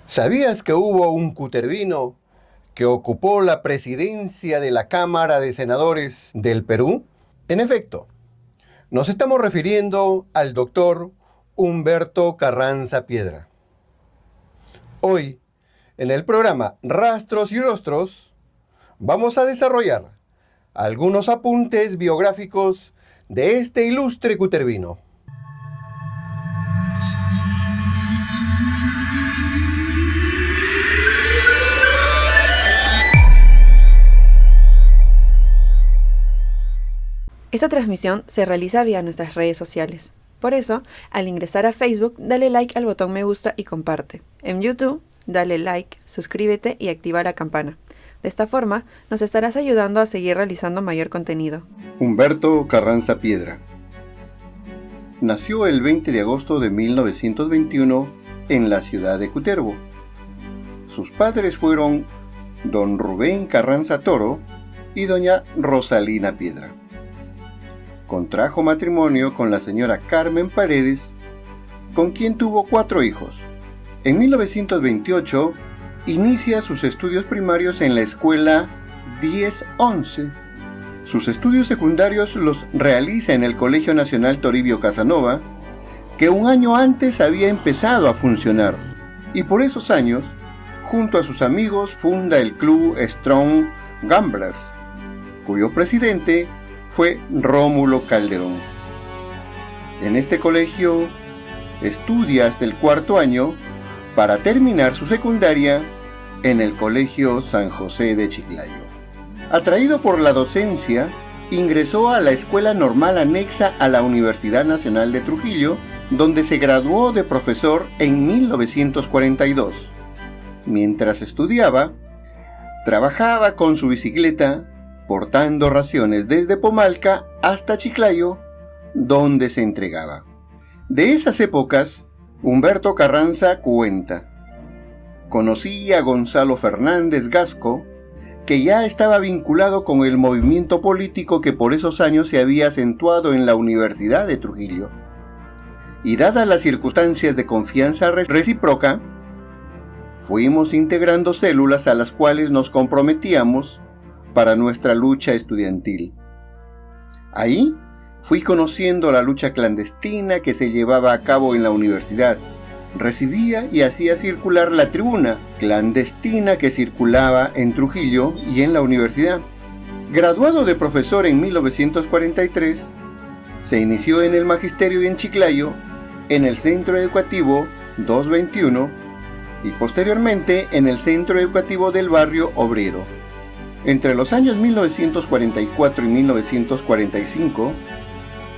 ¿Sabías que hubo un cutervino que ocupó la presidencia de la Cámara de Senadores del Perú? En efecto, nos estamos refiriendo al doctor Humberto Carranza Piedra. Hoy, en el programa Rastros y Rostros, vamos a desarrollar algunos apuntes biográficos de este ilustre cutervino. Esta transmisión se realiza vía nuestras redes sociales. Por eso, al ingresar a Facebook, dale like al botón me gusta y comparte. En YouTube, dale like, suscríbete y activa la campana. De esta forma, nos estarás ayudando a seguir realizando mayor contenido. Humberto Carranza Piedra nació el 20 de agosto de 1921 en la ciudad de Cutervo. Sus padres fueron don Rubén Carranza Toro y doña Rosalina Piedra. Contrajo matrimonio con la señora Carmen Paredes, con quien tuvo 4 hijos. En 1928 inicia sus estudios primarios en la escuela 10-11. Sus estudios secundarios los realiza en el Colegio Nacional Toribio Casanova, que un año antes había empezado a funcionar, y por esos años, junto a sus amigos, funda el club Strong Gamblers, cuyo presidente fue Rómulo Calderón. En este colegio estudia hasta el 4º año para terminar su secundaria en el Colegio San José de Chiclayo. Atraído por la docencia, ingresó a la escuela normal anexa a la Universidad Nacional de Trujillo, donde se graduó de profesor en 1942. Mientras estudiaba, trabajaba con su bicicleta portando raciones desde Pomalca hasta Chiclayo, donde se entregaba. De esas épocas, Humberto Carranza cuenta: conocí a Gonzalo Fernández Gasco, que ya estaba vinculado con el movimiento político que por esos años se había acentuado en la Universidad de Trujillo. Y dadas las circunstancias de confianza recíproca, fuimos integrando células a las cuales nos comprometíamos para nuestra lucha estudiantil. Ahí fui conociendo la lucha clandestina que se llevaba a cabo en la universidad. Recibía y hacía circular la tribuna clandestina que circulaba en Trujillo y en la universidad. Graduado de profesor en 1943, se inició en el magisterio en Chiclayo, en el Centro Educativo 221 y posteriormente en el Centro Educativo del Barrio Obrero. Entre los años 1944 y 1945,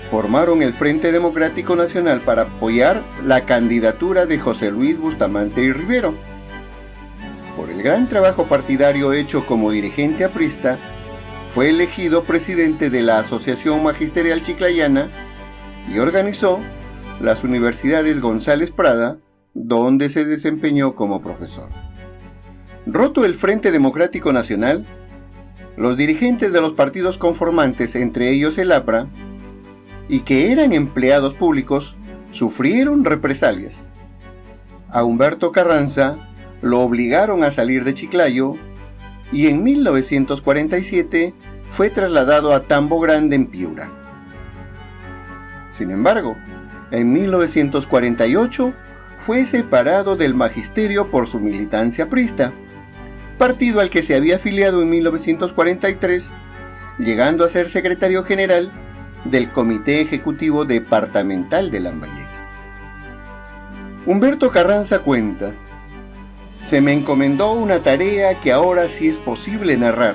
formaron el Frente Democrático Nacional para apoyar la candidatura de José Luis Bustamante y Rivero. Por el gran trabajo partidario hecho como dirigente aprista, fue elegido presidente de la Asociación Magisterial Chiclayana y organizó las universidades González Prada, donde se desempeñó como profesor. Roto el Frente Democrático Nacional, los dirigentes de los partidos conformantes, entre ellos el APRA, y que eran empleados públicos, sufrieron represalias. A Humberto Carranza lo obligaron a salir de Chiclayo y en 1947 fue trasladado a Tambo Grande en Piura. Sin embargo, en 1948 fue separado del magisterio por su militancia aprista, partido al que se había afiliado en 1943, llegando a ser secretario general del Comité Ejecutivo Departamental de Lambayeque. Humberto Carranza cuenta: se me encomendó una tarea que ahora sí es posible narrar,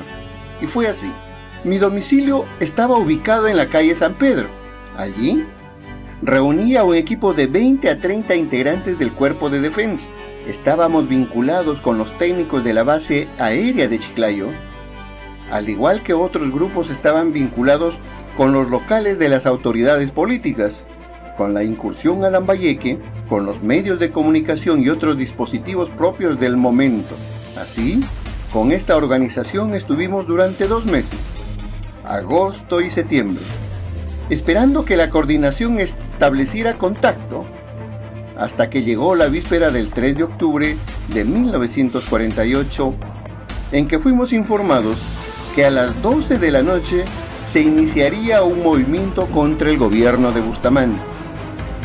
y fue así. Mi domicilio estaba ubicado en la calle San Pedro. Allí reunía un equipo de 20 a 30 integrantes del Cuerpo de Defensa. Estábamos vinculados con los técnicos de la base aérea de Chiclayo, al igual que otros grupos estaban vinculados con los locales de las autoridades políticas, con la incursión a Lambayeque, con los medios de comunicación y otros dispositivos propios del momento. Así, con esta organización estuvimos durante 2 meses, agosto y septiembre, esperando que la coordinación estableciera contacto hasta que llegó la víspera del 3 de octubre de 1948, en que fuimos informados que a las 12 de la noche se iniciaría un movimiento contra el gobierno de Bustamante.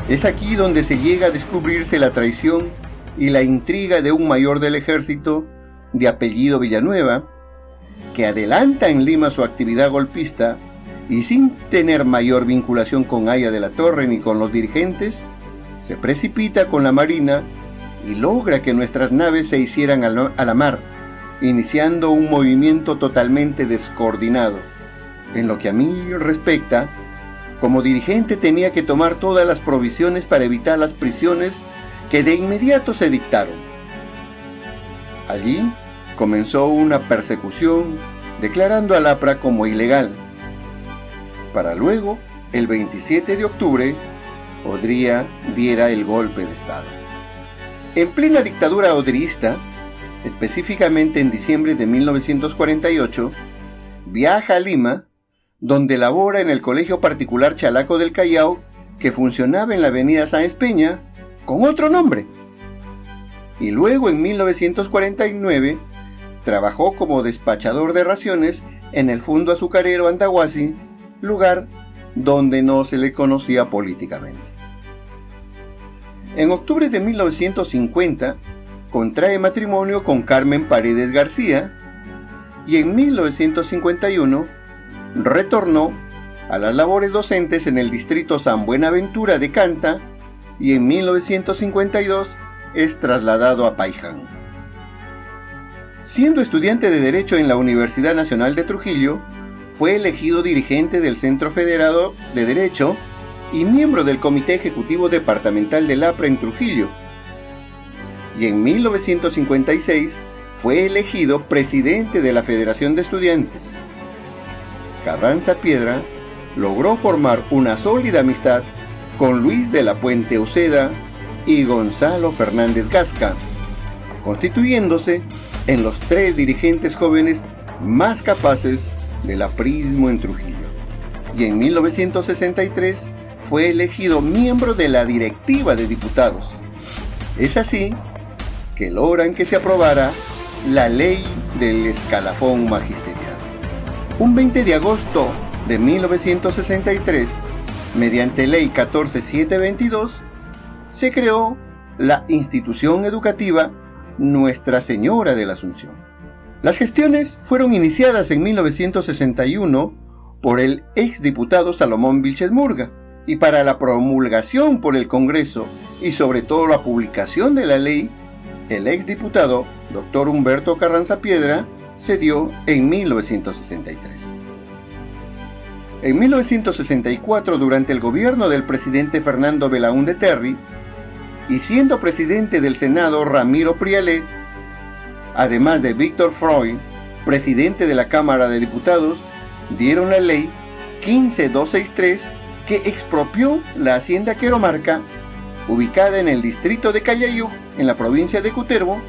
Es aquí donde se llega a descubrirse la traición y la intriga de un mayor del ejército de apellido Villanueva, que adelanta en Lima su actividad golpista y sin tener mayor vinculación con Haya de la Torre ni con los dirigentes, se precipita con la marina y logra que nuestras naves se hicieran a la mar, iniciando un movimiento totalmente descoordinado. En lo que a mí respecta, como dirigente tenía que tomar todas las provisiones para evitar las prisiones que de inmediato se dictaron. Allí comenzó una persecución, declarando al APRA como ilegal, para luego, el 27 de octubre, Odría diera el golpe de Estado. En plena dictadura odrista, específicamente en diciembre de 1948, viaja a Lima, donde labora en el Colegio Particular Chalaco del Callao, que funcionaba en la avenida Sáenz Peña, con otro nombre. Y luego, en 1949, trabajó como despachador de raciones en el Fundo Azucarero Antahuasi, lugar donde no se le conocía políticamente. En octubre de 1950, contrae matrimonio con Carmen Paredes García y en 1951 retornó a las labores docentes en el distrito San Buenaventura de Canta y en 1952 es trasladado a Paiján. Siendo estudiante de Derecho en la Universidad Nacional de Trujillo, fue elegido dirigente del Centro Federado de Derecho y miembro del Comité Ejecutivo Departamental del APRA en Trujillo. Y en 1956 fue elegido presidente de la Federación de Estudiantes. Carranza Piedra logró formar una sólida amistad con Luis de la Puente Uceda y Gonzalo Fernández Gasca, constituyéndose en los 3 dirigentes jóvenes más capaces del aprismo en Trujillo. Y en 1963 fue elegido miembro de la directiva de diputados. Es así que logran que se aprobara la ley del escalafón magisterial. Un 20 de agosto de 1963, mediante ley 14722, se creó la institución educativa Nuestra Señora de la Asunción. Las gestiones fueron iniciadas en 1961 por el exdiputado Salomón Vilches Murga, y para la promulgación por el Congreso y sobre todo la publicación de la ley, el exdiputado Dr. Humberto Carranza Piedra se dio en 1963. En 1964, durante el gobierno del presidente Fernando Belaúnde Terry, y siendo presidente del Senado Ramiro Prialé, además de Víctor Freud, presidente de la Cámara de Diputados, dieron la ley 15263 que expropió la hacienda Queromarca, ubicada en el distrito de Callayú, en la provincia de Cutervo.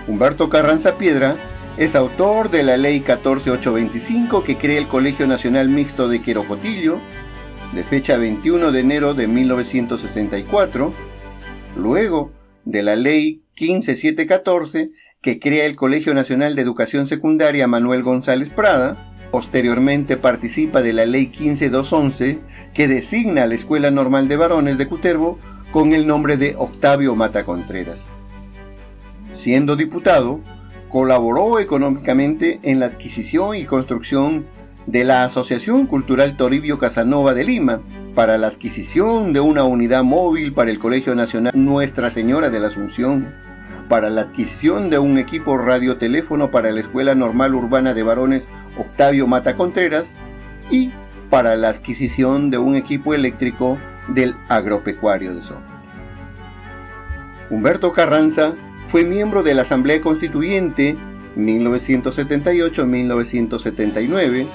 Humberto Carranza Piedra es autor de la ley 14825 que crea el Colegio Nacional Mixto de Querocotillo, de fecha 21 de enero de 1964, luego de la ley 15714 que crea el Colegio Nacional de Educación Secundaria Manuel González Prada. Posteriormente participa de la ley 15211 que designa a la Escuela Normal de Varones de Cutervo con el nombre de Octavio Mata Contreras. Siendo diputado, colaboró económicamente en la adquisición y construcción de la Asociación Cultural Toribio Casanova de Lima, para la adquisición de una unidad móvil para el Colegio Nacional Nuestra Señora de la Asunción, para la adquisición de un equipo radioteléfono para la Escuela Normal Urbana de Varones Octavio Mata Contreras y para la adquisición de un equipo eléctrico del Agropecuario de Soto. Humberto Carranza fue miembro de la Asamblea Constituyente 1978-1979,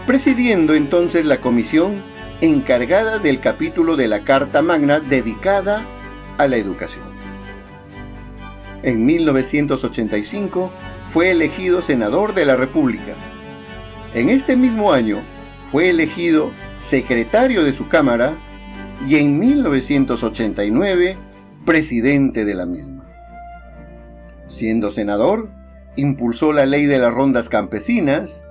presidiendo entonces la comisión encargada del capítulo de la Carta Magna dedicada a la educación. En 1985 fue elegido senador de la República. En este mismo año fue elegido secretario de su Cámara y en 1989 presidente de la misma. Siendo senador, impulsó la ley de las rondas campesinas,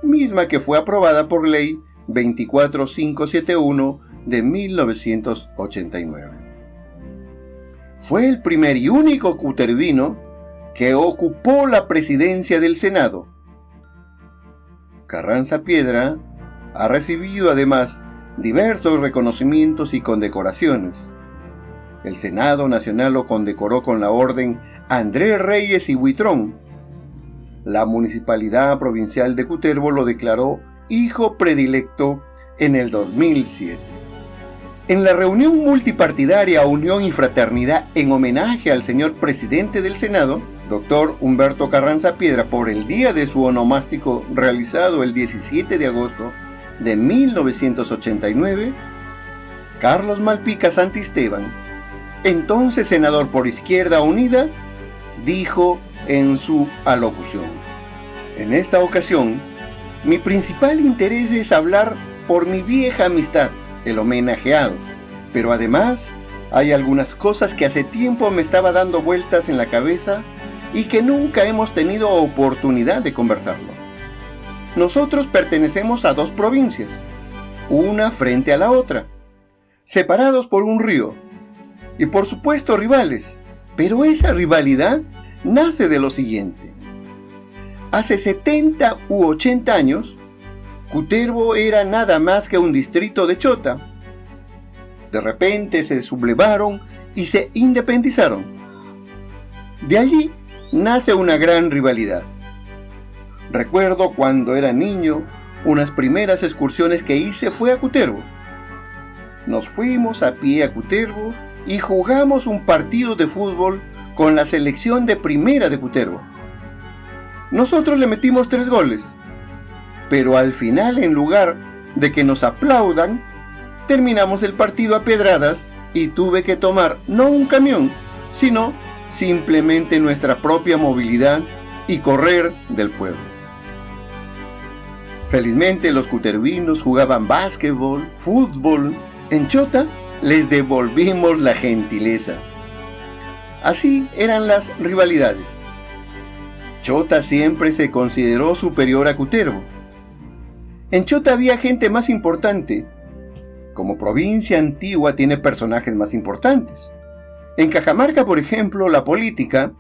misma que fue aprobada por ley 24571 de 1989. Fue el primer y único cutervino que ocupó la presidencia del Senado. Carranza Piedra ha recibido además diversos reconocimientos y condecoraciones. El Senado Nacional lo condecoró con la Orden Andrés Reyes y Buitrón. La Municipalidad Provincial de Cutervo lo declaró hijo predilecto en el 2007. En la reunión multipartidaria Unión y Fraternidad en homenaje al señor presidente del Senado, doctor Humberto Carranza Piedra, por el día de su onomástico realizado el 17 de agosto de 1989, Carlos Malpica Santisteban, entonces senador por Izquierda Unida, dijo en su alocución: en esta ocasión, mi principal interés es hablar por mi vieja amistad, el homenajeado, pero además hay algunas cosas que hace tiempo me estaba dando vueltas en la cabeza y que nunca hemos tenido oportunidad de conversarlo. Nosotros pertenecemos a dos provincias, una frente a la otra, separados por un río, y por supuesto rivales, pero esa rivalidad nace de lo siguiente. Hace 70 u 80 años, Cutervo era nada más que un distrito de Chota. De repente se sublevaron y se independizaron. De allí nace una gran rivalidad. Recuerdo cuando era niño, unas primeras excursiones que hice fue a Cutervo. Nos fuimos a pie a Cutervo y jugamos un partido de fútbol con la selección de primera de Cutervo. Nosotros le metimos 3 goles, pero al final, en lugar de que nos aplaudan, terminamos el partido a pedradas y tuve que tomar no un camión, sino simplemente nuestra propia movilidad y correr del pueblo. Felizmente los cutervinos jugaban básquetbol, fútbol. En Chota les devolvimos la gentileza. Así eran las rivalidades. Chota siempre se consideró superior a Cutervo. En Chota había gente más importante. Como provincia antigua tiene personajes más importantes. En Cajamarca, por ejemplo, la política,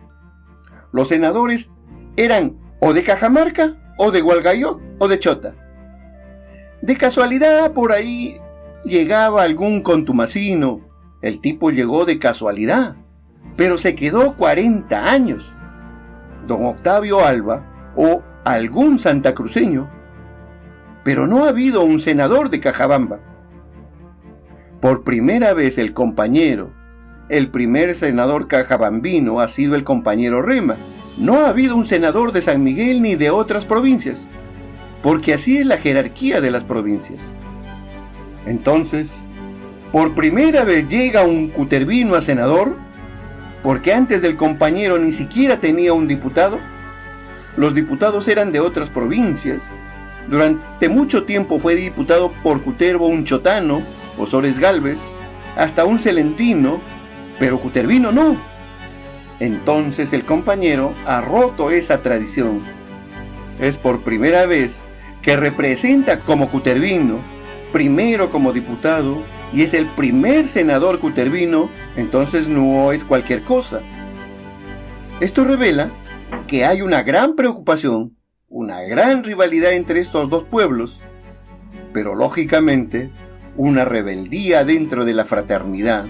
los senadores eran o de Cajamarca, o de Hualgayoc, o de Chota. De casualidad, por ahí llegaba algún contumacino. El tipo llegó de casualidad, pero se quedó 40 años. Don Octavio Alba o algún santacruceño, pero no ha habido un senador de Cajabamba. Por primera vez el primer senador cajabambino ha sido el compañero Rema. No ha habido un senador de San Miguel ni de otras provincias, porque así es la jerarquía de las provincias. Entonces, por primera vez llega un cutervino a senador, porque antes del compañero ni siquiera tenía un diputado. Los diputados eran de otras provincias. Durante mucho tiempo fue diputado por Cutervo un chotano, Osores Gálvez, hasta un celentino, pero cutervino no. Entonces el compañero ha roto esa tradición. Es por primera vez que representa como cutervino, primero como diputado, y es el primer senador cutervino, entonces no es cualquier cosa. Esto revela que hay una gran preocupación, una gran rivalidad entre estos dos pueblos, pero lógicamente una rebeldía dentro de la fraternidad.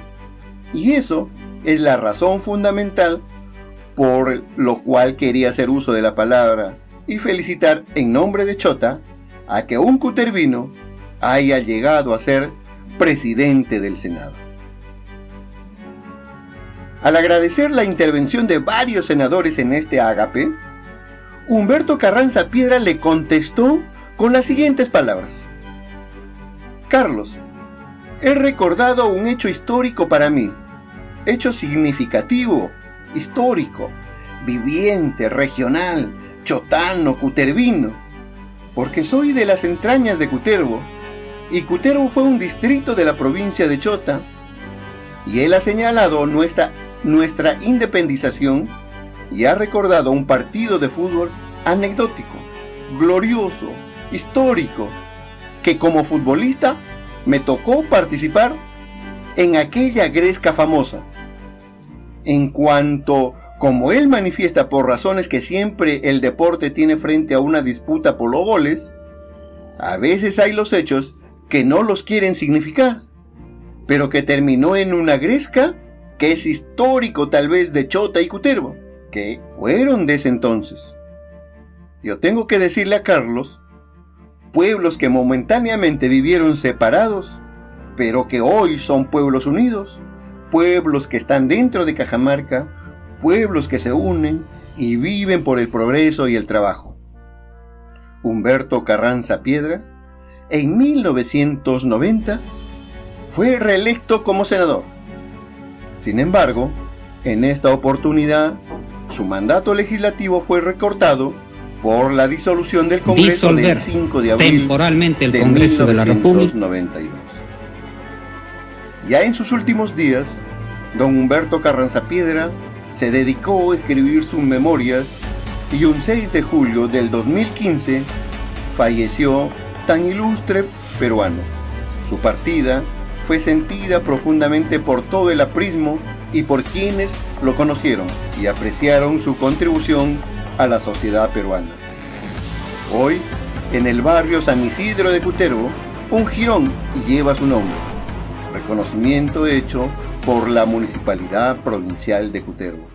Y eso es la razón fundamental por lo cual quería hacer uso de la palabra y felicitar en nombre de Chota a que un cutervino haya llegado a ser presidente del Senado. Al agradecer la intervención de varios senadores en este ágape, Humberto Carranza Piedra le contestó con las siguientes palabras: Carlos, he recordado un hecho histórico para mí, hecho significativo, histórico, viviente, regional, chotano, cutervino, porque soy de las entrañas de Cutervo, y Cutervo fue un distrito de la provincia de Chota. y él ha señalado nuestra independización y ha recordado un partido de fútbol anecdótico, glorioso, histórico, que como futbolista me tocó participar en aquella gresca famosa. En cuanto, como él manifiesta por razones que siempre el deporte tiene frente a una disputa por los goles, a veces hay los hechos que no los quieren significar, pero que terminó en una gresca que es histórico tal vez de Chota y Cutervo, que fueron de ese entonces. Yo tengo que decirle a Carlos, pueblos que momentáneamente vivieron separados, pero que hoy son pueblos unidos, pueblos que están dentro de Cajamarca, pueblos que se unen y viven por el progreso y el trabajo. Humberto Carranza Piedra, en 1990, fue reelecto como senador. Sin embargo, en esta oportunidad, su mandato legislativo fue recortado por la disolución del Congreso del 5 de abril temporalmente el de Congreso de la República. 1992. Ya en sus últimos días, don Humberto Carranza Piedra se dedicó a escribir sus memorias y un 6 de julio del 2015 falleció tan ilustre peruano. Su partida fue sentida profundamente por todo el aprismo y por quienes lo conocieron y apreciaron su contribución a la sociedad peruana. Hoy, en el barrio San Isidro de Cutervo, un jirón lleva su nombre, reconocimiento hecho por la Municipalidad Provincial de Cutervo.